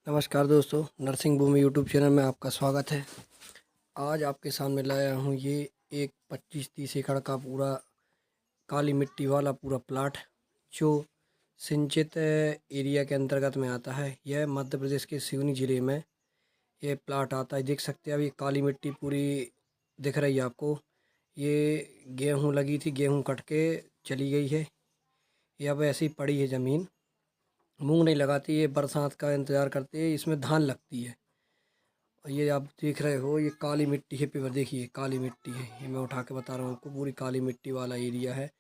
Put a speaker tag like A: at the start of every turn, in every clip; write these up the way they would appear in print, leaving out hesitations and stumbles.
A: नमस्कार दोस्तों, नर्सिंग भूमि YouTube channel में आपका स्वागत है। आज आपके सामने लाया हूँ ये एक 25-30 एकड़ का पूरा काली मिट्टी वाला पूरा प्लाट जो सिंचित एरिया के अंतर्गत में आता है। यह मध्य प्रदेश के सिवनी जिले में ये प्लाट आता है। देख सकते हैं, अभी काली मिट्टी पूरी दिख रही है आपको। ये गेहूँ लगी थी, गेहूँ कट के चली गई है। ये अब ऐसी पड़ी है ज़मीन। मूंग नहीं लगाती, ये बरसात का इंतज़ार करते हैं। इसमें धान लगती है। और ये आप देख रहे हो, ये काली मिट्टी है। पेपर देखिए, काली मिट्टी है। ये मैं उठा के बता रहा हूँ आपको, पूरी काली मिट्टी वाला एरिया है।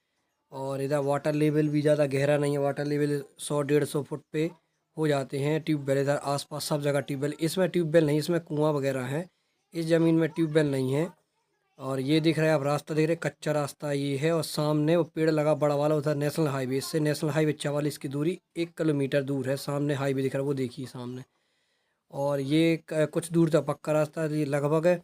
A: और इधर वाटर लेवल भी ज़्यादा गहरा नहीं है। वाटर लेवल 100-150 फुट पे हो जाते हैं। ट्यूबवेल इधर आसपास सब जगह ट्यूबवेल, इसमें ट्यूबवेल नहीं, इसमें कुआं वगैरह है। इस ज़मीन में ट्यूबवेल नहीं है। और ये दिख रहा है, आप रास्ता देख रहे हैं, कच्चा रास्ता ये है। और सामने वो पेड़ लगा बड़ा वाला, उधर नेशनल हाईवे। इससे नेशनल हाईवे 44 की दूरी 1 किलोमीटर दूर है। सामने हाईवे दिख रहा है, वो देखिए सामने। और ये कुछ दूर तक पक्का रास्ता है। ये लगभग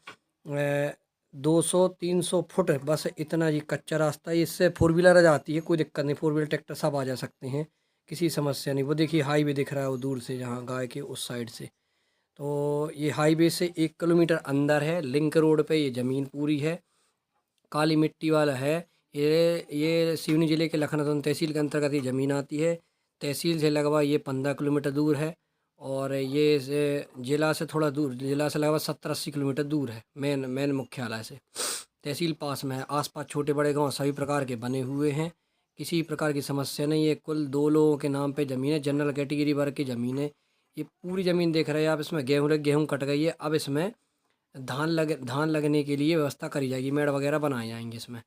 A: 200-300 फुट है, बस इतना ये कच्चा रास्ता है। इससे फोर व्हीलर आ जाती है, कोई दिक्कत नहीं। फोर व्हीलर ट्रैक्टर सब आ जा सकते हैं, किसी समस्या नहीं। वो देखिए हाईवे दिख रहा है वो दूर से, जहाँ गाय के उस साइड से। तो ये हाईवे से 1 किलोमीटर अंदर है। लिंक रोड पे ये ज़मीन पूरी है, काली मिट्टी वाला है। ये सिवनी जिले के लखनऊ तहसील के अंतर्गत ये ज़मीन आती है। तहसील से लगभग ये 15 किलोमीटर दूर है। और ये जिला से थोड़ा दूर, जिला से लगभग 70-80 किलोमीटर दूर है। मेन मेन मुख्यालय से तहसील पास में है। आसपास छोटे बड़े गांव सभी प्रकार के बने हुए हैं, किसी प्रकार की समस्या नहीं है। कुल 2 लोगों के नाम पे ज़मीन है, जनरल कैटेगरी वर्ग की ज़मीन है। ये पूरी ज़मीन देख रहे हैं आप। इसमें गेहूँ कट गई है। अब इसमें धान लगने के लिए व्यवस्था करी जाएगी, मेड़ वगैरह बनाए जाएंगे इसमें।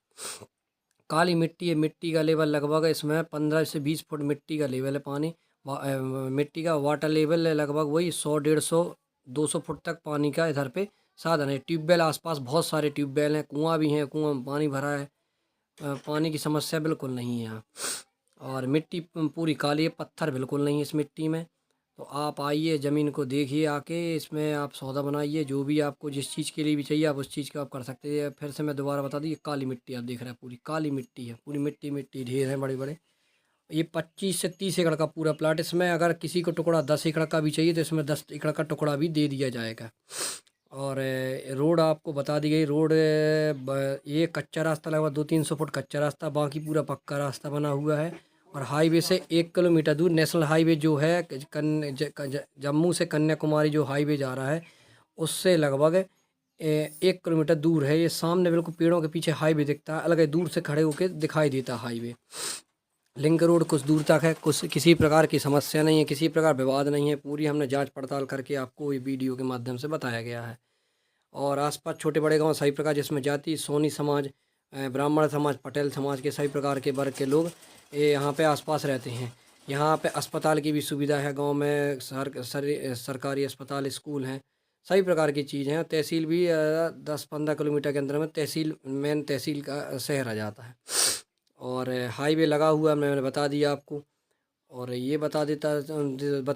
A: काली मिट्टी है। मिट्टी का लेवल लगभग इसमें 15 से 20 फुट मिट्टी का लेवल है। पानी मिट्टी का वाटर लेवल है लगभग वही 100-150-200 फुट तक पानी का इधर पे साधन है। ट्यूबवेल आसपास बहुत सारे ट्यूबवेल हैं, कुआं भी हैं, कुआं में पानी भरा है। पानी की समस्या बिल्कुल नहीं है यहाँ। और मिट्टी पूरी काली है, पत्थर बिल्कुल नहीं है इस मिट्टी में। तो आप आइए, ज़मीन को देखिए आके, इसमें आप सौदा बनाइए। जो भी आपको जिस चीज़ के लिए भी चाहिए आप उस चीज़ का आप कर सकते हैं। फिर से मैं दोबारा बता दूँ, ये काली मिट्टी आप देख रहे हैं, पूरी काली मिट्टी है। पूरी मिट्टी मिट्टी ढेर है बड़े बड़े। ये 25 से 30 एकड़ का पूरा प्लाट। इसमें अगर किसी को टुकड़ा 10 एकड़ का भी चाहिए तो इसमें 10 एकड़ का टुकड़ा भी दे दिया जाएगा। और रोड आपको बता दी गई। रोड ये कच्चा रास्ता लगभग 200-300 फुट कच्चा रास्ता, बाकी पूरा पक्का रास्ता बना हुआ है। और हाईवे से 1 किलोमीटर दूर नेशनल हाईवे जो है, जम्मू से कन्याकुमारी जो हाईवे जा रहा है, उससे लगभग 1 किलोमीटर दूर है। ये सामने बिल्कुल पेड़ों के पीछे हाईवे दिखता है, अलग दूर से खड़े होकर दिखाई देता है हाईवे। लिंक रोड कुछ दूर तक है। कुछ किसी प्रकार की समस्या नहीं है, किसी प्रकार विवाद नहीं है। पूरी हमने जांच पड़ताल करके आपको ये वीडियो के माध्यम से बताया गया है। और आसपास छोटे बड़े गांव सभी प्रकार, जिसमें जाति सोनी समाज, ब्राह्मण समाज, पटेल समाज के सभी प्रकार के वर्ग के लोग ये यहाँ पे आसपास रहते हैं। यहाँ पे अस्पताल की भी सुविधा है। गांव में सरकारी अस्पताल, स्कूल हैं, सभी प्रकार की चीज़ हैं। तहसील भी 10-15 किलोमीटर के अंदर में तहसील, मेन तहसील का शहर आ जाता है। और हाईवे लगा हुआ है, मैंने बता दिया आपको। और ये बता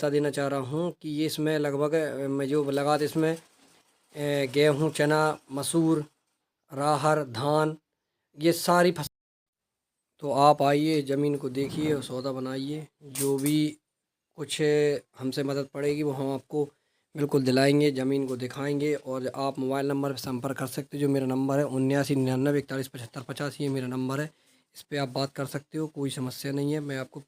A: देना चाह रहा हूँ कि ये इसमें लगभग मैं जो लगा था इसमें गेहूँ, चना, मसूर, राहर, धान, ये सारी फसल। तो आप आइए, ज़मीन को देखिए और सौदा बनाइए। जो भी कुछ हमसे मदद पड़ेगी वो हम आपको बिल्कुल दिलाएंगे, ज़मीन को दिखाएंगे। और आप मोबाइल नंबर पर संपर्क कर सकते हो, जो मेरा नंबर है 7999417550। ये मेरा नंबर है, इस पर आप बात कर सकते हो, कोई समस्या नहीं है। मैं आपको